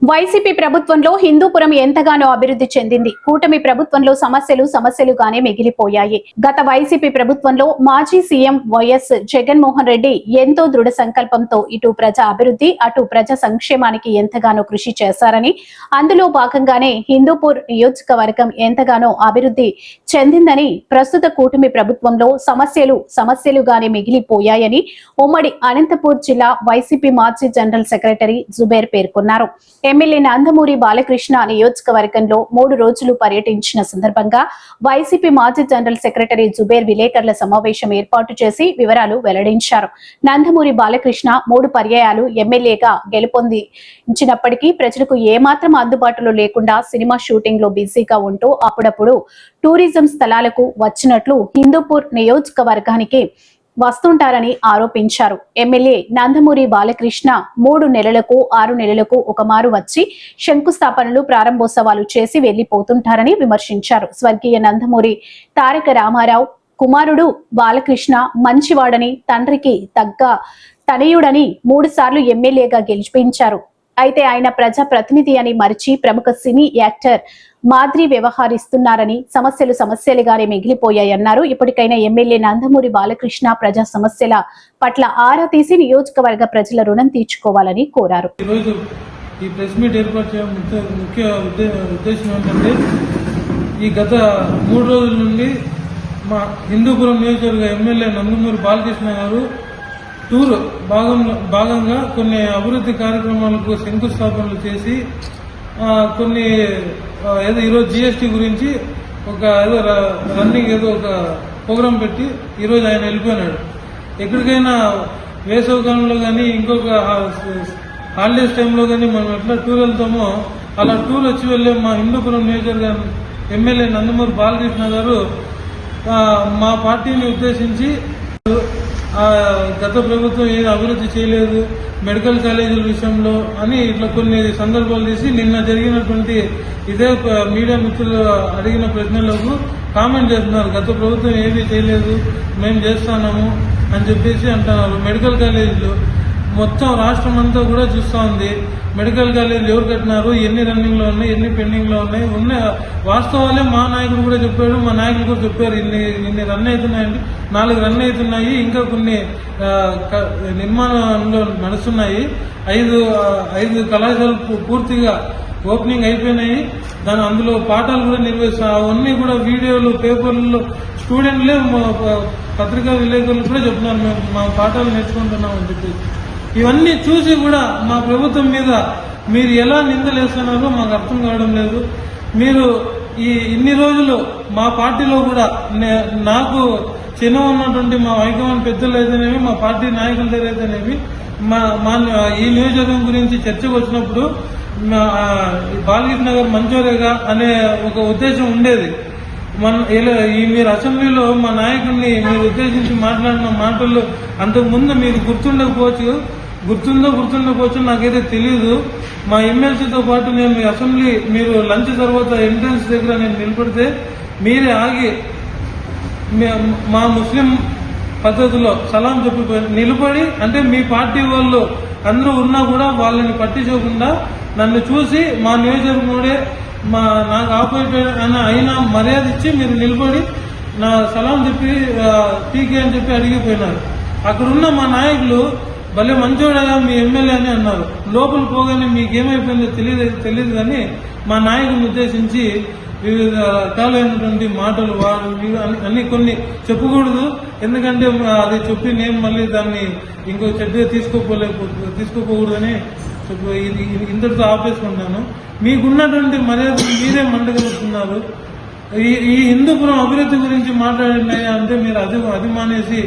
YCP ప్రభుత్వంలో హిందూపురం ఎంతగానో అభివృద్ధి చెందింది. కూటమి ప్రభుత్వంలో సమస్యలుగానే మిగిలిపోయాయి. గత వైసీపీ ప్రభుత్వంలో మాజీ సీఎం వైఎస్ జగన్మోహన్ రెడ్డి ఎంతో దృఢ సంకల్పంతో ఇటు ప్రజా అభివృద్ధి అటు ప్రజా సంక్షేమానికి ఎంతగానో కృషి చేశారని, అందులో భాగంగానే హిందూపూర్ నియోజకవర్గం ఎంతగానో అభివృద్ధి చెందిందని, ప్రస్తుత కూటమి ప్రభుత్వంలో సమస్యలుగానే మిగిలిపోయాయని ఉమ్మడి అనంతపూర్ జిల్లా వైసీపీ మాజీ జనరల్ సెక్రటరీ జుబేర్ పేర్కొన్నారు. ఎమ్మెల్యే నందమూరి బాలకృష్ణ నియోజకవర్గంలో 3 రోజులు పర్యటించిన సందర్భంగా వైసీపీ మాజీ జనరల్ సెక్రటరీ జుబేర్ విలేకరుల సమావేశం ఏర్పాటు చేసి వివరాలు వెల్లడించారు. నందమూరి బాలకృష్ణ 3 పర్యాయాలు ఎమ్మెల్యేగా గెలుపొందించినప్పటికీ ప్రజలకు ఏమాత్రం అందుబాటులో లేకుండా సినిమా షూటింగ్ లో బిజీగా ఉంటూ అప్పుడప్పుడు టూరిజం స్థలాలకు వచ్చినట్లు హిందూపూర్ నియోజకవర్గానికి వస్తుంటారని ఆరోపించారు. ఎమ్మెల్యే నందమూరి బాలకృష్ణ 3 నెలలకు 6 నెలలకు ఒకమారు వచ్చి శంకుస్థాపనలు ప్రారంభోత్సవాలు చేసి వెళ్లిపోతుంటారని విమర్శించారు. స్వర్గీయ నందమూరి తారక రామారావు కుమారుడు బాలకృష్ణ మంచివాడని, తండ్రికి తగ్గ తనయుడని 3 సార్లు ఎమ్మెల్యేగా గెలిపించారు. అయితే ఆయన ప్రజా ప్రతినిధి అని మరిచి ప్రముఖ సినీ యాక్టర్ మాదిరి వ్యవహరిస్తున్నారని, సమస్యలుగానే మిగిలిపోయాయన్నారు. ఇప్పటికైనా ఎమ్మెల్యే నందమూరి బాలకృష్ణ ప్రజా సమస్యల పట్ల ఆరా తీసి నియోజకవర్గ ప్రజల రుణం తీర్చుకోవాలని కోరారు. ఈ ప్రెస్ మీట్ ఏర్పాటు చేయడం ముఖ్య ఉద్దేశం ఏంటంటే, ఈ గత 3 రోజుల నుండి మా హిందూపురం నియోజకవర్గ ఎమ్మెల్యే నందమూరి బాలకృష్ణ గారు టూర్ భాగంగా కొన్ని అభివృద్ధి కార్యక్రమాలకు శంకుస్థాపనలు చేసి కొన్ని ఈరోజు జిఎస్టీ గురించి రన్నింగ్ ఒక ప్రోగ్రాం పెట్టి ఈరోజు ఆయన వెళ్ళిపోయినాడు. ఎక్కడికైనా వేసవికాలంలో కానీ ఇంకొక హాలిడేస్ టైంలో కానీ మనం ఎట్లా టూర్ వెళ్తామో అలా టూర్ వచ్చి వెళ్ళే మా హిందూపురం నియోజకవర్గ ఎమ్మెల్యే నందమూరి బాలకృష్ణ గారు మా పార్టీని ఉద్దేశించి గత ప్రభుత్వం ఏది అభివృద్ధి చేయలేదు మెడికల్ కాలేజీల విషయంలో అని ఇట్లా కొన్ని సందర్భాలు తీసి నిన్న జరిగినటువంటి ఇదే మీడియా మిత్రులు అడిగిన ప్రశ్నలకు కామెంట్ చేస్తున్నారు. గత ప్రభుత్వం ఏది చేయలేదు, మేము చేస్తున్నాము అని చెప్పేసి అంటున్నారు. మెడికల్ కాలేజీలు మొత్తం రాష్ట్రం అంతా కూడా చూస్తూ ఉంది. మెడికల్ కాలేజీలు ఎవరు కట్టినారు, ఎన్ని రన్నింగ్ లో ఉన్నాయి, ఎన్ని పెండింగ్ లో ఉన్నాయి వాస్తవాలే మా నాయకుడు కూడా చెప్పాడు, మా నాయకులు కూడా చెప్పారు. ఇన్ని రన్ అవుతున్నాయండి, 4 రన్ అవుతున్నాయి, ఇంకా కొన్ని నిర్మాణంలో నడుస్తున్నాయి. 5 కళాశాలలు పూర్తిగా ఓపెనింగ్ అయిపోయినాయి. అందులో పాఠాలు కూడా నిర్వహిస్తారు. అవన్నీ కూడా వీడియోలు పేపర్లలో స్టూడెంట్లే పత్రికా విలేకరులు కూడా చెప్తున్నారు, మేము మా పాఠాలు నేర్చుకుంటున్నాం అని చెప్పేసి. ఇవన్నీ చూసి కూడా మా ప్రభుత్వం మీద మీరు ఎలా నిందలేస్తున్నారో మాకు అర్థం కావడం లేదు. మీరు ఇన్ని రోజులు మా పార్టీలో కూడా నాకు చిన్న ఉన్నటువంటి మా హైకమాండ్ పెద్దలు అయితేనేమి, మా పార్టీ నాయకుల దగ్గర అయితేనేమి మా ఈ నియోజకవర్గం గురించి చర్చకు వచ్చినప్పుడు బాలకృష్ణ గారు మంచోరేగా అనే ఒక ఉద్దేశం ఉండేది. మీరు అసెంబ్లీలో మా నాయకుడిని మీరు ఉద్దేశించి మాట్లాడిన మాటలు అంతకుముందు మీరు గుర్తుండకపోవచ్చు నాకైతే తెలియదు. మా ఎమ్మెల్సీతో పాటు నేను అసెంబ్లీ మీరు లంచ్ తర్వాత ఎంట్రన్స్ దగ్గర నేను నిలబడితే మీరే ఆగి మా ముస్లిం పద్ధతిలో సలాం చెప్పిపోయి నిలబడి, అంటే మీ పార్టీ వాళ్ళు అందరూ ఉన్నా కూడా వాళ్ళని పట్టించకుండా నన్ను చూసి మా నియోజకవర్గంలో నాకు ఆపోజిట్ అయినా మర్యాద ఇచ్చి మీరు నిలబడి నా సలాం చెప్పి టీకే అని చెప్పి అడిగిపోయినారు. అక్కడున్న మా నాయకులు భలే మంచోడగా మీ ఎమ్మెల్యే అని అన్నారు. లోపల పోగానే మీకేమైపోయిందో తెలియదు కానీ మా నాయకుని ఉద్దేశించి వివిధ రకాలైనటువంటి మాటలు అన్ని కొన్ని చెప్పకూడదు, ఎందుకంటే అది చెప్పి నేను మళ్ళీ దాన్ని ఇంకో చెడ్డగా తీసుకోకూడదని ఇంతటితో ఆపేసుకుంటాను. మీకున్నటువంటి మర్యాద మీరే మండగలుగుతున్నారు. ఈ హిందూపురం అభివృద్ధి గురించి మాట్లాడినాయి అంటే మీరు అది మానేసి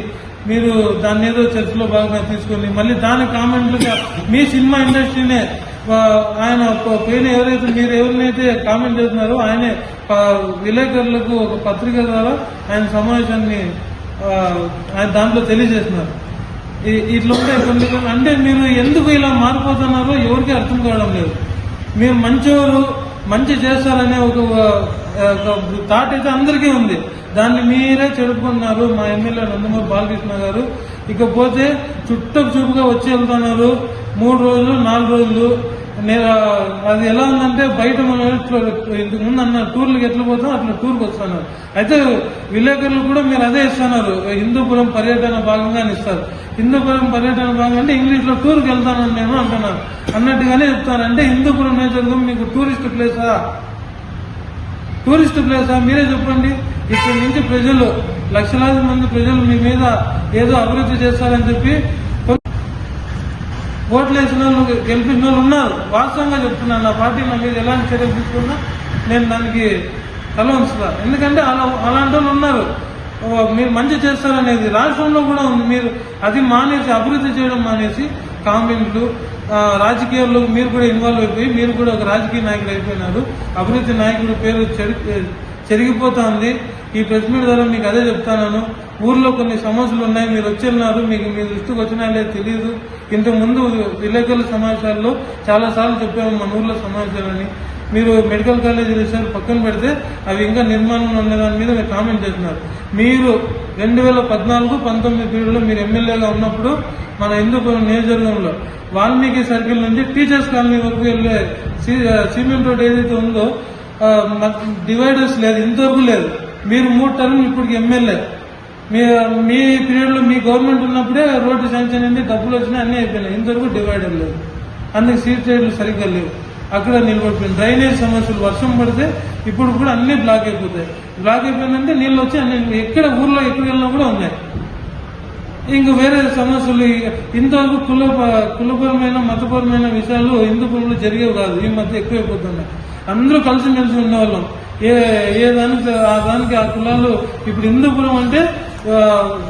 మీరు దాన్ని ఏదో చర్చలో భాగంగా తీసుకొని మళ్ళీ దాని కామెంట్లుగా మీ సినిమా ఇండస్ట్రీనే ఆయన పైన మీరు ఎవరినైతే కామెంట్ చేస్తున్నారో ఆయనే విలేకరులకు ఒక పత్రిక ద్వారా ఆయన సమావేశాన్ని ఆయన దాంట్లో తెలియజేస్తున్నారు. ఇట్లా ఉంటాయి కొన్ని. అంటే మీరు ఎందుకు ఇలా మారిపోతున్నారో ఎవరికి అర్థం కావడం లేదు. మీరు మంచి చేస్తారనే ఒక థాట్ అయితే అందరికీ ఉంది, దాన్ని మీరే చెడుకున్నారు మా ఎమ్మెల్యే నందమూరి బాలకృష్ణ గారు. ఇకపోతే చుట్టపు చూపుగా వచ్చి వెళ్తున్నారు. 3 రోజులు 4 రోజులు నేను అది ఎలా ఉందంటే బయట మనం ఇంతకు ముందు అన్న టూర్లకు ఎట్లా పోతాం అట్లా టూర్కి వస్తున్నారు. అయితే విలేకరులు కూడా మీరు అదే ఇస్తున్నారు, హిందూపురం పర్యటన భాగంగానే ఇస్తారు. హిందూపురం పర్యటన భాగంగా అంటే ఇంగ్లీష్ లో టూర్కి వెళ్తానని నేను అంటున్నాను అన్నట్టుగానే చెప్తాను. అంటే హిందూపురం నియోజకవర్గం మీకు టూరిస్ట్ ప్లేసా? మీరే చెప్పండి. ఇక్కడ నుంచి ప్రజలు లక్షలాది మంది ప్రజలు మీ మీద ఏదో అభివృద్ధి చేస్తారని చెప్పి ఓట్లు వేసిన వాళ్ళు గెలిపించిన వాళ్ళు ఉన్నారు. వాస్తవంగా చెప్తున్నాను, నా పార్టీ నా మీద ఎలాంటి చర్యలు తీసుకున్నా నేను దానికి తల ఉంచుతా. ఎందుకంటే అలాంటి వాళ్ళు ఉన్నారు. మీరు మంచి చేస్తారనేది రాష్ట్రంలో కూడా ఉంది. మీరు అది మానేసి అభివృద్ధి చేయడం మానేసి కామెంట్లు రాజకీయాల్లో మీరు కూడా ఇన్వాల్వ్ అయిపోయి మీరు కూడా ఒక రాజకీయ నాయకుడు అయిపోయినారు. అభివృద్ధి నాయకుడు పేరు చెరిగిపోతా ఉంది. ఈ ప్రెస్ మీట్ ద్వారా మీకు అదే చెప్తాను. ఊర్లో కొన్ని సమస్యలు ఉన్నాయి, మీరు వచ్చి మీకు మీ దృష్టికి వచ్చినా లేదు తెలియదు. ఇంతకు ముందు విలేకరుల సమావేశాల్లో చాలా సార్లు చెప్పాము మన ఊర్లో సమావేశాలని. మీరు మెడికల్ కాలేజీ రిసార్ట్ పక్కన పెడితే అవి ఇంకా నిర్మాణంలో ఉండే దాని మీద మీరు కామెంట్ చేస్తున్నారు. మీరు 2014-19 పీరియడ్లో మీరు ఎమ్మెల్యేగా ఉన్నప్పుడు మన హిందూపురం నియోజకవర్గంలో వాల్మీకి సర్కిల్ నుంచి టీచర్స్ కాలనీ వరకు వెళ్ళే సిమెంట్ రోడ్ ఏదైతే ఉందో డివైడర్స్ లేదు, ఇంతవరకు లేదు. మీరు 3 టర్మ్ ఇప్పటికి ఎమ్మెల్యే. మీ పీరియడ్ లో మీ గవర్నమెంట్ ఉన్నప్పుడే రోడ్డు శాంక్షన్ అయింది, డబ్బులు వచ్చినాయి, అన్నీ అయిపోయినాయి. ఇంతవరకు డివైడర్ లేదు. అందుకు సీట్ రైడ్లు సరిగ్గా లేవు. అక్కడ నిలబడిపోయింది. డ్రైనేజ్ సమస్యలు వర్షం పడితే ఇప్పుడు కూడా అన్ని బ్లాక్ అయిపోతాయి. బ్లాక్ అయిపోయిందంటే నీళ్ళు వచ్చి అన్ని ఎక్కడ ఊర్లో ఎక్కడ వెళ్ళినా కూడా ఉన్నాయి. ఇంక వేరే సమస్యలు ఇంతవరకు కులపరమైన మతపరమైన విషయాలు హిందూపురంలో జరిగేవి కాదు. ఈ మధ్య ఎక్కువైపోతున్నాయి. అందరూ కలిసిమెలిసి ఉండేవాళ్ళం. ఏ దానికి ఆ కులాలు ఇప్పుడు హిందూపురం అంటే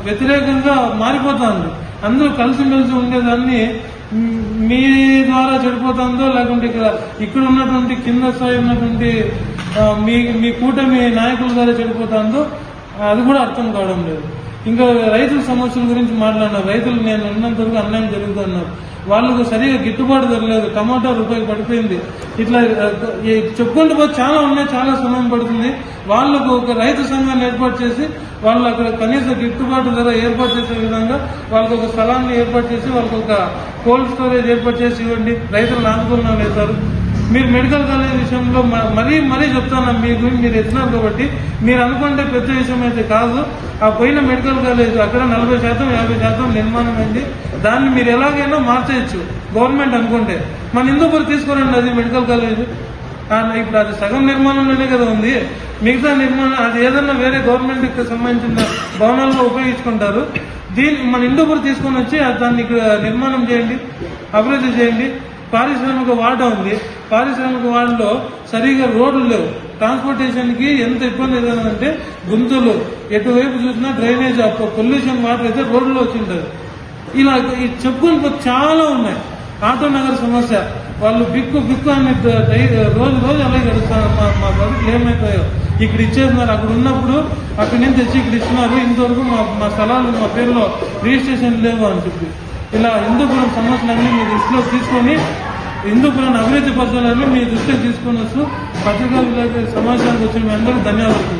వ్యతిరేకంగా మారిపోతుంది. అందరూ కలిసిమెలిసి ఉండేదాన్ని మీ ద్వారా చెడిపోతుందో లేకుంటే ఇక్కడ ఉన్నటువంటి కింద స్థాయి ఉన్నటువంటి మీ కూటమి నాయకుల ద్వారా చెడిపోతుందో అది కూడా అర్థం కావడం లేదు. ఇంకా రైతుల సమస్యల గురించి మాట్లాడినారు. రైతులు నేను ఉన్నంత వరకు అన్యాయం జరుగుతున్నారు. వాళ్ళకు సరిగా గిట్టుబాటు జరగలేదు. టమాటా రూపాయి పడిపోయింది. ఇట్లా చెప్పుకుంటూ పోతే చాలా ఉన్నాయి, చాలా సమయం పడుతుంది. వాళ్ళకు ఒక రైతు సంఘాన్ని ఏర్పాటు చేసి వాళ్ళు అక్కడ కనీస గిట్టుబాటు ధర ఏర్పాటు చేసే విధంగా వాళ్ళకు ఒక స్థలాన్ని ఏర్పాటు చేసి వాళ్ళకు ఒక కోల్డ్ స్టోరేజ్ ఏర్పాటు చేసి ఇవ్వండి. రైతులను ఆనుకూలంగా వేస్తారు. మీరు మెడికల్ కాలేజ్ విషయంలో మరీ చెప్తాను, మీ గురించి మీరు ఎత్తినారు కాబట్టి మీరు అనుకుంటే పెద్ద విషయం అయితే కాదు. ఆ పోయిన మెడికల్ కాలేజ్ అక్కడ 40%-50% నిర్మాణం అయింది. దాన్ని మీరు ఎలాగైనా మార్చేయచ్చు గవర్నమెంట్ అనుకుంటే. మన హిందూపూర్ తీసుకోరండి అది మెడికల్ కాలేజ్. ఇప్పుడు అది సగం నిర్మాణంలోనే కదా ఉంది. మిగతా నిర్మాణం అది ఏదన్నా వేరే గవర్నమెంట్ కి సంబంధించిన భవనాల్లో ఉపయోగించుకుంటారు. మన హిందూపూర్ తీసుకొని వచ్చి దాన్ని నిర్మాణం చేయండి, అభివృద్ధి చేయండి. పారిశ్రామిక వాడ ఉంది. పారిశ్రామిక వాడలో సరిగా రోడ్లు లేవు. ట్రాన్స్పోర్టేషన్ కి ఎంత ఇబ్బంది ఏదంటే గుంతలు, ఎటువైపు చూసినా డ్రైనేజ్, పొల్యూషన్ వాటర్ అయితే రోడ్లో వచ్చింటారు. ఇలా చెప్పుకొని చాలా ఉన్నాయి. ఆటో నగర్ సమస్య వాళ్ళు బిక్కు అని రోజు అలాగే గడుస్తున్నారు. మా బతుకులు ఏమైపోయాయో ఇక్కడ ఇచ్చేస్తున్నారు. అక్కడ ఉన్నప్పుడు అక్కడి నుంచి తెచ్చి ఇక్కడ ఇస్తున్నారు. ఇంతవరకు మా స్థలాలు మా పేరులో రిజిస్ట్రేషన్ లేవు అని చెప్పి ఇలా హిందూపురం సమస్యలన్నీ మీ దృష్టిలో తీసుకొని హిందూపురాన్ని అభివృద్ధి పరచాలని మీ దృష్టికి తీసుకొని వస్తూ పత్రికా విలేకరుల సమావేశానికి వచ్చిన మీ అందరూ ధన్యవాదాలు.